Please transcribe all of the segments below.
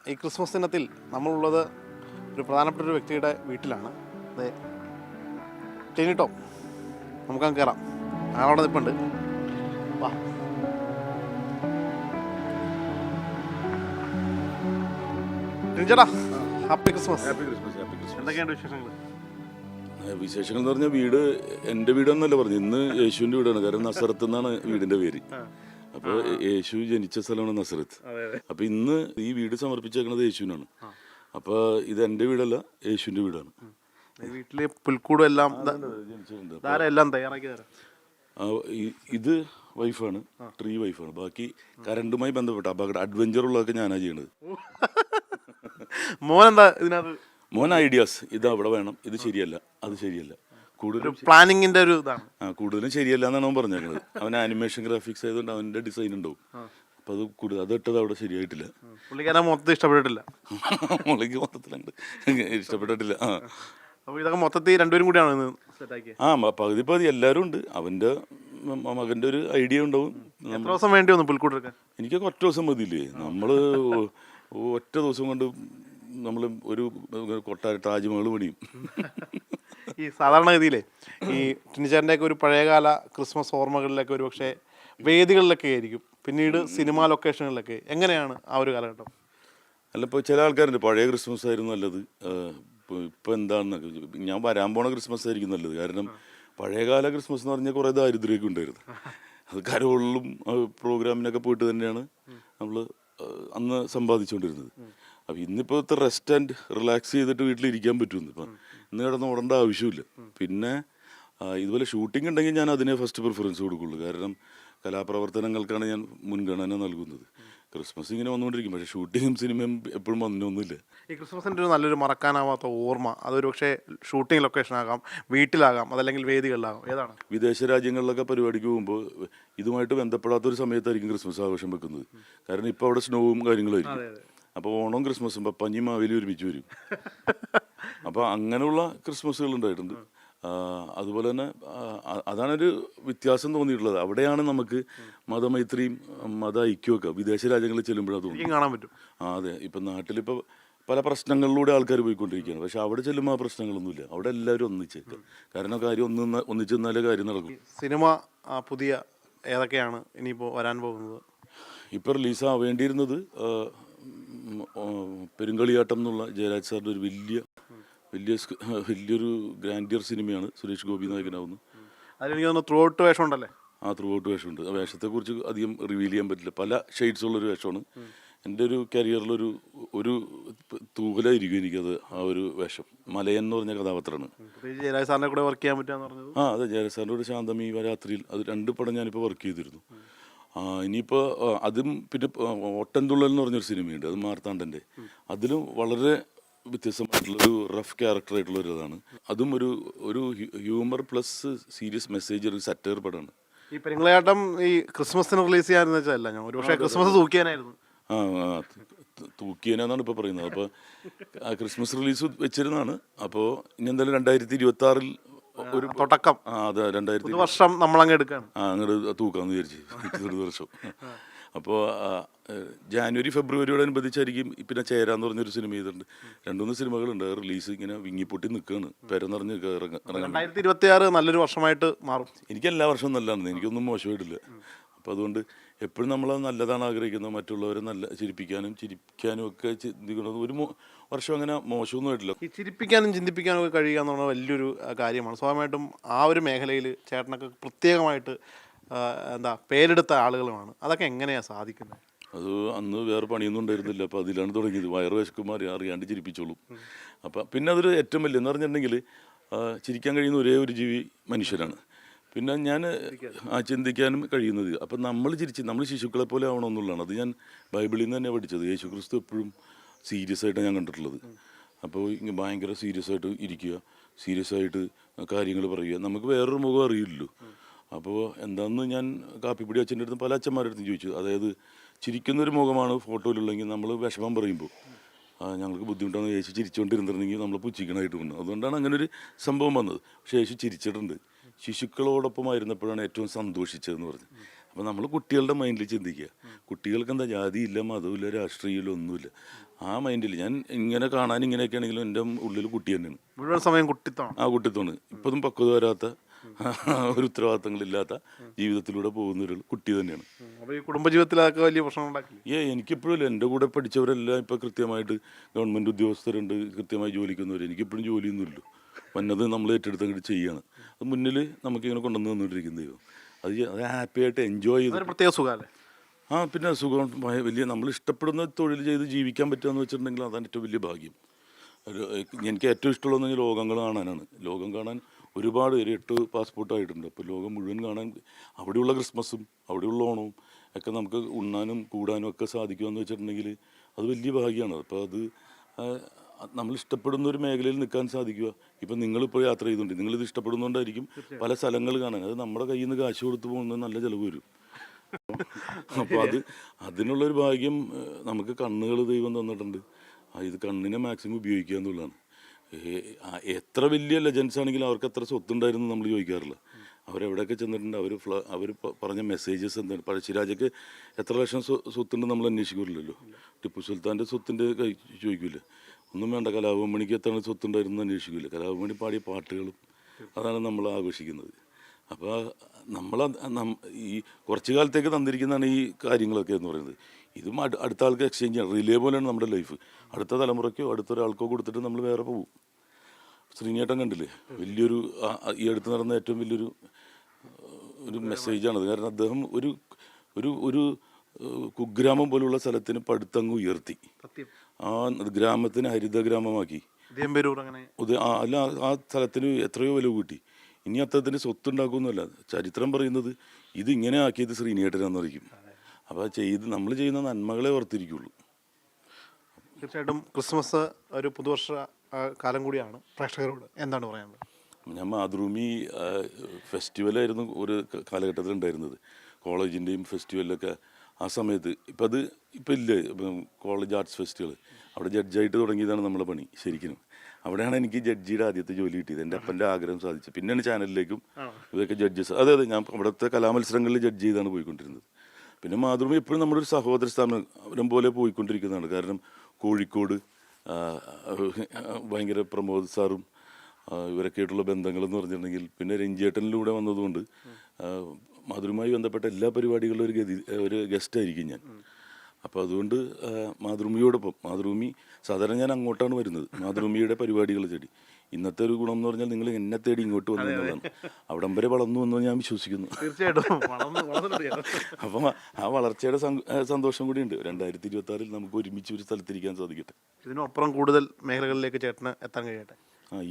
ഈ ക്രിസ്മസ് ദിനത്തിൽ നമ്മളുള്ളത് ഒരു പ്രധാനപ്പെട്ട ഒരു വ്യക്തിയുടെ വീട്ടിലാണ്. അതെ, ടെനിട്ടോ, നമുക്കങ്ങ് കയറാം. അയാളവിടെ നിൽപ്പുണ്ട്. വാ. ടെനിച്ചേട്ടാ, happy Christmas. Happy Christmas. Happy Christmas. എന്തൊക്കെയുണ്ട് വിശേഷങ്ങൾ? വിശേഷങ്ങൾ എന്ന് പറഞ്ഞാൽ വീട് എൻ്റെ വീടെന്നല്ല പറഞ്ഞു, ഇന്ന് യേശുവിൻ്റെ വീടാണ്. കാരണം നസറത്ത് എന്നാണ് വീടിൻ്റെ പേര്. അപ്പോൾ യേശു ജനിച്ച സ്ഥലമാണ് നസറത്ത്. അപ്പോൾ ഇന്ന് ഈ വീട് സമർപ്പിച്ചേക്കുന്നത് യേശുവിനാണ്. അപ്പോൾ ഇത് എൻ്റെ വീടല്ല, യേശുവിൻ്റെ വീടാണ്. വീട്ടിലെ പുൽക്കൂടും എല്ലാം എല്ലാം തയ്യാറാക്കി തരാം. ഇത് വൈഫാണ്, ട്രീ വൈഫാണ്. ബാക്കി കറണ്ടുമായി ബന്ധപ്പെട്ട അപകട അഡ്വഞ്ചറുള്ളതൊക്കെ ഞാനാണ് ചെയ്യണത്. മോൻ എന്താ ഇതിനകത്ത്? മോൻ ഐഡിയാസ്, ഇത് അവിടെ വേണം, ഇത് ശരിയല്ല, അത് ശരിയല്ല, കൂടുതലും പ്ലാനിങ്ങിന്റെ ഒരു ഇതാണ്. കൂടുതലും ശരിയല്ല എന്നാണ് അവൻ പറഞ്ഞേക്കുന്നത്. അവൻ ആനിമേഷൻ ഗ്രാഫിക്സ് ആയതുകൊണ്ട് അവൻ്റെ ഡിസൈൻ ഉണ്ടാവും. അപ്പം അത് കൂടുതൽ അത് ഇട്ടത് അവിടെ ശരിയായിട്ടില്ല. പുള്ളിക്കാരൻ മൊത്തത്തിൽ ഇഷ്ടപ്പെട്ടിട്ടില്ല. മുളയ്ക്ക് മൊത്തത്തിലുണ്ട് ഇഷ്ടപ്പെട്ടിട്ടില്ല. അപ്പോൾ ഇതൊക്കെ മൊത്തത്തിൽ രണ്ടുപേരും കൂടിയാണ് സെറ്റാക്കിയത്. പകുതി എല്ലാവരും ഉണ്ട്. അവൻ്റെ മകൻ്റെ ഒരു ഐഡിയ ഉണ്ടാവും. എത്ര ദിവസം വേണ്ടി വന്നു പുൽക്കൂടെടുക്കാൻ? എനിക്കൊക്കെ ഒറ്റ ദിവസം മതിയില്ലേ. നമ്മൾ ഒറ്റ ദിവസം കൊണ്ട് നമ്മൾ ഒരു കൊട്ടാര താജ്മഹൽ പണിയും. ഈ സാധാരണഗതിയിലെ ഈ ടിനിച്ചേട്ടൻ്റെയൊക്കെ ഒരു പഴയകാല ക്രിസ്മസ് ഓർമ്മകളിലൊക്കെ ഒരു പക്ഷേ വേദികളിലൊക്കെ ആയിരിക്കും, പിന്നീട് സിനിമാ ലൊക്കേഷനുകളിലൊക്കെ. എങ്ങനെയാണ് ആ ഒരു കാലഘട്ടം? അല്ല, ഇപ്പോൾ ചില ആൾക്കാരുണ്ട് പഴയ ക്രിസ്മസ് ആയിരുന്നു നല്ലത്, ഇപ്പോൾ എന്താണെന്നൊക്കെ. ഞാൻ വരാൻ പോണ ക്രിസ്മസ് ആയിരിക്കും നല്ലത്. കാരണം പഴയകാല ക്രിസ്മസ് എന്ന് പറഞ്ഞാൽ കുറേ ദാരിദ്ര്യമൊക്കെ ഉണ്ടായിരുന്നു. അത് കരോളിലും പ്രോഗ്രാമിനൊക്കെ പോയിട്ട് തന്നെയാണ് നമ്മൾ അന്ന് സമ്പാദിച്ചുകൊണ്ടിരുന്നത്. അപ്പം ഇന്നിപ്പോൾ ഇത്ര റെസ്റ്റ് ആൻഡ് റിലാക്സ് ചെയ്തിട്ട് വീട്ടിലിരിക്കാൻ പറ്റുമെന്ന്. ഇപ്പം ഇന്ന് കിടന്ന് ഓടേണ്ട ആവശ്യമില്ല. പിന്നെ ഇതുപോലെ ഷൂട്ടിംഗ് ഉണ്ടെങ്കിൽ ഞാൻ അതിനെ ഫസ്റ്റ് പ്രിഫറൻസ് കൊടുക്കുള്ളൂ. കാരണം കലാപ്രവർത്തനങ്ങൾക്കാണ് ഞാൻ മുൻഗണന നൽകുന്നത്. ക്രിസ്മസ് ഇങ്ങനെ വന്നുകൊണ്ടിരിക്കും, പക്ഷേ ഷൂട്ടിങ്ങും സിനിമയും എപ്പോഴും വന്നൊന്നുമില്ല. ഈ ക്രിസ്മസിൻ്റെ ഒരു നല്ലൊരു മറക്കാനാവാത്ത ഓർമ്മ അതൊരു പക്ഷേ ഷൂട്ടിംഗ് ലൊക്കേഷനാകാം, വീട്ടിലാകാം, അതല്ലെങ്കിൽ വേദികളിലാകാം, ഏതാണ്? വിദേശ രാജ്യങ്ങളിലൊക്കെ പരിപാടിക്ക് പോകുമ്പോൾ ഇതുമായിട്ട് ബന്ധപ്പെടാത്തൊരു സമയത്തായിരിക്കും ക്രിസ്മസ് ആഘോഷം വെക്കുന്നത്. കാരണം ഇപ്പോൾ അവിടെ സ്നോവും കാര്യങ്ങളായിരിക്കും. അപ്പോൾ ഓണവും ക്രിസ്മസും പപ്പഞ്ഞിയും മാവേലി ഒരുമിച്ച് വരും. അപ്പോൾ അങ്ങനെയുള്ള ക്രിസ്മസുകൾ ഉണ്ടായിട്ടുണ്ട്. അതുപോലെ തന്നെ അതാണൊരു വ്യത്യാസം തോന്നിയിട്ടുള്ളത്. അവിടെയാണ് നമുക്ക് മതമൈത്രിയും മത ഐക്യമൊക്കെ വിദേശ രാജ്യങ്ങളിൽ ചെല്ലുമ്പോഴാണ് തോന്നുന്നത് കാണാൻ പറ്റും. അതെ. ഇപ്പം നാട്ടിലിപ്പോൾ പല പ്രശ്നങ്ങളിലൂടെ ആൾക്കാർ പോയിക്കൊണ്ടിരിക്കുകയാണ്. പക്ഷെ അവിടെ ചെല്ലുമ്പോൾ ആ പ്രശ്നങ്ങളൊന്നുമില്ല. അവിടെ എല്ലാവരും ഒന്നിച്ചേക്കുക. കാരണം കാര്യം ഒന്നിച്ച് നിന്നാലേ കാര്യം നടക്കും. സിനിമ പുതിയ ഏതൊക്കെയാണ് ഇനിയിപ്പോൾ വരാൻ പോകുന്നത്? ഇപ്പോൾ റിലീസാവേണ്ടിയിരുന്നത് പെരുങ്കളിയാട്ടം എന്നുള്ള ജയരാജ് സാറിൻ്റെ ഒരു വലിയൊരു ഗ്രാൻഡിയർ സിനിമയാണ്. സുരേഷ് ഗോപി നായകനാവുന്നു. അതിലെനിക്ക് തോന്നുന്നു ത്രൂ ഔട്ട് വേഷം ഉണ്ടല്ലേ? ത്രൂ ഔട്ട് വേഷമുണ്ട്. ആ വേഷത്തെക്കുറിച്ച് അധികം റിവീൽ ചെയ്യാൻ പറ്റില്ല. പല ഷെയ്ഡ്സുള്ളൊരു വേഷമാണ്. എൻ്റെ ഒരു കരിയറിലൊരു ഒരു തൂകലായിരിക്കും എനിക്കത്. ആ ഒരു വേഷം മലയൻ എന്ന് പറഞ്ഞ കഥാപാത്രമാണ്. ജയരാജ് സാറിൻ്റെ കൂടെ വർക്ക് ചെയ്യാൻ പറ്റുക പറഞ്ഞത്? അതെ, ജയരാജ് സാറിൻ്റെ കൂടെ ശാന്തമീ രാത്രിയിൽ, അത് 2 പടം ഞാനിപ്പോൾ വർക്ക് ചെയ്തിരുന്നു. ഇനിയിപ്പോൾ അതും പിന്നെ ഓട്ടൻതുള്ളൽ എന്ന് പറഞ്ഞൊരു സിനിമയുണ്ട്, അത് മാർത്താണ്ഡൻ്റെ. അതിലും വളരെ വ്യത്യസ്തമായിട്ടുള്ളൊരു റഫ് ക്യാരക്ടറായിട്ടുള്ളൊരു ഇതാണ്. അതും ഒരു ഹ്യൂമർ പ്ലസ് സീരിയസ് മെസ്സേജ്, ഒരു സറ്റയർ പടമാണ്. ഈ പെരുങ്കളിയാട്ടം ഈ ക്രിസ്മസിന് റിലീസ് ചെയ്യാന്ന് വെച്ചല്ല, ഞാൻ ഒരു പക്ഷേ ക്രിസ്മസ് തൂക്കിയാനായിരുന്നു. തൂക്കിയനാന്നാണ് ഇപ്പോൾ പറയുന്നത്. അപ്പോൾ ക്രിസ്മസ് റിലീസ് വെച്ചിരുന്നതാണ്. അപ്പോൾ ഇനി എന്തായാലും 2026 ഒരു തുടക്കം. അതെ, 2020 വർഷം നമ്മളങ്ങ് എടുക്കാണ്. അങ്ങോട്ട് തൂക്കാമെന്ന് വിചാരിച്ചു. ഒരു വർഷം. അപ്പോൾ ജാനുവരി ഫെബ്രുവരിയോടനുബന്ധിച്ചായിരിക്കും. പിന്നെ ചേരാന്ന് പറഞ്ഞൊരു സിനിമ ചെയ്തിട്ടുണ്ട്. 2-3 സിനിമകളുണ്ട്. റിലീസ് ഇങ്ങനെ വിങ്ങിപ്പൊട്ടി നിൽക്കുകയാണ്. പെരന്നിറങ്ങി ഇറങ്ങാൻ. 2026 നല്ലൊരു വർഷമായിട്ട് മാറും. എനിക്ക് എല്ലാ വർഷവും നല്ലതാണ്, എനിക്കൊന്നും മോശമായിട്ടില്ല. അപ്പോൾ അതുകൊണ്ട് എപ്പോഴും നമ്മൾ നല്ലതാണ് ആഗ്രഹിക്കുന്നത്. മറ്റുള്ളവരെ ചിരിപ്പിക്കാനും ഒക്കെ ചിന്തിക്കുന്നത്. ഒരു വർഷം അങ്ങനെ മോശമൊന്നും ആയിട്ടില്ല. ഈ ചിരിപ്പിക്കാനും ചിന്തിപ്പിക്കാനും ഒക്കെ കഴിയുക എന്ന് പറഞ്ഞാൽ വലിയൊരു കാര്യമാണ്. സ്വാഭാവികമായിട്ടും ആ ഒരു മേഖലയിൽ ചേട്ടനൊക്കെ പ്രത്യേകമായിട്ട് പേരെടുത്ത ആളുകളുമാണ്. അതൊക്കെ എങ്ങനെയാണ് സാധിക്കുന്നത്? അത് അന്ന് വേറെ പണിയൊന്നും ഉണ്ടായിരുന്നില്ല. അപ്പോൾ അതിലാണ് തുടങ്ങിയത്. വയറ് വിശക്കുമാർ അറിയാണ്ട് ചിരിപ്പിച്ചോളും. അപ്പം പിന്നെ അതൊരു ഏറ്റവും വലിയ എന്ന് പറഞ്ഞിട്ടുണ്ടെങ്കിൽ ചിരിക്കാൻ കഴിയുന്ന ഒരേ ഒരു ജീവി മനുഷ്യരാണ്. പിന്നെ ഞാൻ ചിന്തിക്കാനും കഴിയുന്നത്. അപ്പം നമ്മൾ ശിശുക്കളെ പോലെ ആവണമെന്നുള്ളതാണ്. അത് ഞാൻ ബൈബിളിൽ നിന്ന് തന്നെ പഠിച്ചത്. യേശു ക്രിസ്തു എപ്പോഴും സീരിയസ് ആയിട്ടാണ് ഞാൻ കണ്ടിട്ടുള്ളത്. അപ്പോൾ ഇങ്ങനെ ഭയങ്കര സീരിയസ് ആയിട്ട് ഇരിക്കുക, സീരിയസ് ആയിട്ട് കാര്യങ്ങൾ പറയുക. നമുക്ക് വേറൊരു മുഖം അറിയില്ലല്ലോ. അപ്പോൾ എന്താണെന്ന് ഞാൻ കാപ്പിപ്പൊടി അച്ഛൻ്റെ അടുത്തും പല അച്ഛന്മാരുടെ അടുത്തും ചോദിച്ചു. അതായത് ചിരിക്കുന്നൊരു മുഖമാണ് ഫോട്ടോയിലുള്ളെങ്കിൽ നമ്മൾ വിഷമം പറയുമ്പോൾ ഞങ്ങൾക്ക് ബുദ്ധിമുട്ടാണ്. യേശു ചിരിച്ചുകൊണ്ടിരുന്നിരുന്നെങ്കിൽ നമ്മൾ പുച്ഛിക്കണമായിട്ട് വന്നു. അതുകൊണ്ടാണ് അങ്ങനെ ഒരു സംഭവം വന്നത്. പക്ഷേ യേശു ചിരിച്ചിട്ടുണ്ട്. ശിശുക്കളോടൊപ്പം ആയിരുന്നപ്പോഴാണ് ഏറ്റവും സന്തോഷിച്ചതെന്ന് പറഞ്ഞു. അപ്പോൾ നമ്മൾ കുട്ടികളുടെ മൈൻഡിൽ ചിന്തിക്കുക. കുട്ടികൾക്ക് എന്താ ജാതിയില്ല, മതമില്ല, രാഷ്ട്രീയമില്ല, ഒന്നുമില്ല. ആ മൈൻഡിൽ ഞാൻ ഇങ്ങനെ കാണാൻ ഇങ്ങനെയൊക്കെ ആണെങ്കിലും എൻ്റെ ഉള്ളിൽ കുട്ടി തന്നെയാണ്. മുഴുവൻ സമയം കുട്ടിത്തമാണ്. ആ കുട്ടിത്വമാണ്. ഇപ്പോഴും പക്വത വരാത്ത ഒരു ഉത്തരവാദിത്തങ്ങളില്ലാത്ത ജീവിതത്തിലൂടെ പോകുന്ന ഒരു കുട്ടി തന്നെയാണ്. അപ്പോൾ ഈ കുടുംബജീവിതത്തിൽ അതൊക്കെ വലിയ പ്രശ്നം ഉണ്ടാക്കില്ല? എനിക്കിപ്പോഴും എൻ്റെ കൂടെ പഠിച്ചവരെല്ലാം ഇപ്പോൾ കൃത്യമായിട്ട് ഗവൺമെൻറ് ഉദ്യോഗസ്ഥരുണ്ട്, കൃത്യമായി ജോലിക്കുന്നവർ. എനിക്കിപ്പോഴും ജോലിയൊന്നുമില്ല. വന്നത് നമ്മൾ ഏറ്റെടുത്തങ്ങോട്ട് ചെയ്യാണ്. അത് മുന്നിൽ നമുക്കിങ്ങനെ കൊണ്ടുവന്ന് തന്നിട്ടിരിക്കുന്ന ദൈവം. അത് ഹാപ്പിയായിട്ട് എൻജോയ് ചെയ്ത് പ്രത്യേക സുഖമല്ലേ? പിന്നെ സുഖം വലിയ നമ്മൾ ഇഷ്ടപ്പെടുന്ന തൊഴിൽ ചെയ്ത് ജീവിക്കാൻ പറ്റുകയെന്ന് വെച്ചിട്ടുണ്ടെങ്കിൽ അതാണ് ഏറ്റവും വലിയ ഭാഗ്യം. എനിക്ക് ഏറ്റവും ഇഷ്ടമുള്ളതെന്ന് ലോകം കാണാനാണ്. ലോകം കാണാൻ ഒരുപാട് 8 പാസ്പോർട്ടായിട്ടുണ്ട്. അപ്പോൾ ലോകം മുഴുവൻ കാണാൻ അവിടെയുള്ള ക്രിസ്മസും അവിടെയുള്ള ഓണവും ഒക്കെ നമുക്ക് ഉണ്ണാനും കൂടാനും ഒക്കെ സാധിക്കുമെന്ന് വെച്ചിട്ടുണ്ടെങ്കിൽ അത് വലിയ ഭാഗ്യമാണ്. അപ്പോൾ അത് നമ്മൾ ഇഷ്ടപ്പെടുന്ന ഒരു മേഖലയിൽ നിൽക്കാൻ സാധിക്കുക. ഇപ്പം നിങ്ങളിപ്പോൾ യാത്ര ചെയ്തുകൊണ്ട് നിങ്ങളിത് ഇഷ്ടപ്പെടുന്നതുകൊണ്ടായിരിക്കും പല സ്ഥലങ്ങൾ കാണാൻ. അത് നമ്മുടെ കയ്യിൽ നിന്ന് കാശ് കൊടുത്ത് പോകുന്നത് നല്ല ചിലവ് വരും. അപ്പോൾ അതിനുള്ളൊരു ഭാഗ്യം നമുക്ക് കണ്ണുകൾ ദൈവം തന്നിട്ടുണ്ട്. ഇത് കണ്ണിനെ മാക്സിമം ഉപയോഗിക്കുക എന്നുള്ളതാണ്. എത്ര വലിയ ലെജൻസ് ആണെങ്കിലും അവർക്ക് എത്ര സ്വത്തുണ്ടായിരുന്നു നമ്മൾ ചോദിക്കാറില്ല. അവരെവിടെയൊക്കെ ചെന്നിട്ടുണ്ട്, അവർ പറഞ്ഞ മെസ്സേജസ് എന്താണ്. പഴശ്ശിരാജയ്ക്ക് എത്ര ലക്ഷം സ്വത്തുണ്ട് നമ്മൾ അന്വേഷിക്കില്ലല്ലോ. ടിപ്പു സുൽത്താൻ്റെ സ്വത്തിൻ്റെ ചോദിക്കില്ല. ഒന്നും വേണ്ട, കലാഭവമണിക്ക് എത്ര സ്വത്തുണ്ടായിരുന്നു അന്വേഷിക്കില്ല. കലാഭവമണി പാടിയ പാട്ടുകളും അതാണ് നമ്മൾ ആഘോഷിക്കുന്നത്. അപ്പോൾ ഈ കുറച്ച് കാലത്തേക്ക് തന്നിരിക്കുന്നതാണ് ഈ കാര്യങ്ങളൊക്കെ എന്ന് പറയുന്നത്. ഇതും അടുത്ത ആൾക്ക് എക്സ്ചേഞ്ച് ചെയ്യണം. റിലേ പോലെയാണ് നമ്മുടെ ലൈഫ്. അടുത്ത തലമുറയ്ക്കോ അടുത്തൊരാൾക്കോ കൊടുത്തിട്ട് നമ്മൾ വേറെ പോകും. ശ്രീനേട്ടൻ കണ്ടില്ലേ, വലിയൊരു ഈ അടുത്ത് നടന്ന ഏറ്റവും വലിയൊരു മെസ്സേജാണത്. കാരണം അദ്ദേഹം ഒരു കുഗ്രാമം പോലുള്ള സ്ഥലത്തിന് പടുത്തങ്ങ് ഉയർത്തി. ആ ഗ്രാമത്തിന് ഹരിതഗ്രാമമാക്കി. അല്ല, ആ സ്ഥലത്തിന് എത്രയോ വില കൂട്ടി. ഇനി അത്തരത്തിന് സ്വത്തുണ്ടാക്കുമെന്നല്ല, ചരിത്രം പറയുന്നത് ഇത് ഇങ്ങനെ ആക്കിയത് ശ്രീനേട്ടനാന്ന് പറയും. അപ്പോൾ നമ്മൾ ചെയ്യുന്ന നന്മകളെ ഓർത്തിരിക്കുള്ളൂ. തീർച്ചയായിട്ടും ക്രിസ്മസ് ഒരു പുതുവർഷ കാലം കൂടിയാണ്. പ്രേക്ഷകരോട് എന്താണ് പറയാനുള്ളത്? ഞാൻ മാതൃഭൂമി ഫെസ്റ്റിവലായിരുന്നു ഒരു കാലഘട്ടത്തിൽ ഉണ്ടായിരുന്നത്. കോളേജിൻ്റെയും ഫെസ്റ്റിവലിലൊക്കെ ആ സമയത്ത്. ഇപ്പം ഇല്ലേ കോളേജ് ആർട്സ് ഫെസ്റ്റിവൽ, അവിടെ ജഡ്ജായിട്ട് തുടങ്ങിയതാണ് നമ്മുടെ പണി. ശരിക്കും അവിടെയാണ് എനിക്ക് ജഡ്ജിയുടെ ആദ്യത്തെ ജോലി കിട്ടിയത്. എൻ്റെ അപ്പൻ്റെ ആഗ്രഹം സാധിച്ചു. പിന്നെയാണ് ചാനലിലേക്കും ഇതൊക്കെ ജഡ്ജസ്. അതെ, ഞാൻ അവിടുത്തെ കലാമത്സരങ്ങളിൽ ജഡ്ജ് ചെയ്താണ് പോയിക്കൊണ്ടിരുന്നത്. പിന്നെ മാതൃഭൂമി എപ്പോഴും നമ്മുടെ ഒരു സഹോദര സ്ഥാപനം പോലെ പോയിക്കൊണ്ടിരിക്കുന്നതാണ്. കാരണം കോഴിക്കോട് ഭയങ്കര പ്രമോദ് സാറും ഇവരൊക്കെ ആയിട്ടുള്ള ബന്ധങ്ങളെന്ന് പറഞ്ഞിട്ടുണ്ടെങ്കിൽ, പിന്നെ രഞ്ജിയേട്ടനിലൂടെ വന്നതുകൊണ്ട് മാതൃഭൂമിയുമായി ബന്ധപ്പെട്ട എല്ലാ പരിപാടികളിലും ഒരു ഗസ്റ്റായിരിക്കും ഞാൻ. അപ്പോൾ അതുകൊണ്ട് മാതൃഭൂമിയോടൊപ്പം മാതൃഭൂമി സാധാരണ ഞാൻ അങ്ങോട്ടാണ് വരുന്നത്, മാതൃഭൂമിയുടെ പരിപാടികൾ തേടി. ഇന്നത്തെ ഒരു ഗുണം എന്ന് പറഞ്ഞാൽ നിങ്ങൾ എന്നെ തേടി ഇങ്ങോട്ട് വന്നു എന്നുള്ളതാണ്. അവിടം വരെ വളർന്നു എന്ന് ഞാൻ വിശ്വസിക്കുന്നു. തീർച്ചയായിട്ടും. അപ്പം ആ വളർച്ചയുടെ സന്തോഷം കൂടിയുണ്ട്. 2026 നമുക്ക് ഒരുമിച്ച് ഒരു സ്ഥലത്തിരിക്കാൻ സാധിക്കട്ടെ. ഇതിനപ്പുറം കൂടുതൽ മേഖലകളിലേക്ക് ചേട്ടന് എത്താൻ കഴിയട്ടെ.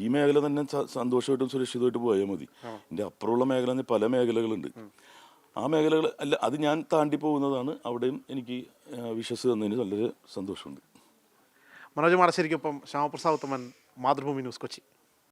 ഈ മേഖല തന്നെ സന്തോഷമായിട്ടും സുരക്ഷിതമായിട്ട് പോയാൽ മതി. ഇതിൻ്റെ അപ്പുറമുള്ള മേഖല പല മേഖലകളുണ്ട്. ആ മേഖലകൾ അല്ല, അത് ഞാൻ താണ്ടി പോകുന്നതാണ്. അവിടെയും എനിക്ക് വിശ്വസ് തന്നതിന് നല്ലൊരു സന്തോഷമുണ്ട്. മനോജ് മാടശ്ശേരിക്കൊപ്പം ശ്യാമപ്രസാദ് ഉത്തമൻ, മാതൃഭൂമി ന്യൂസ്, കൊച്ചി.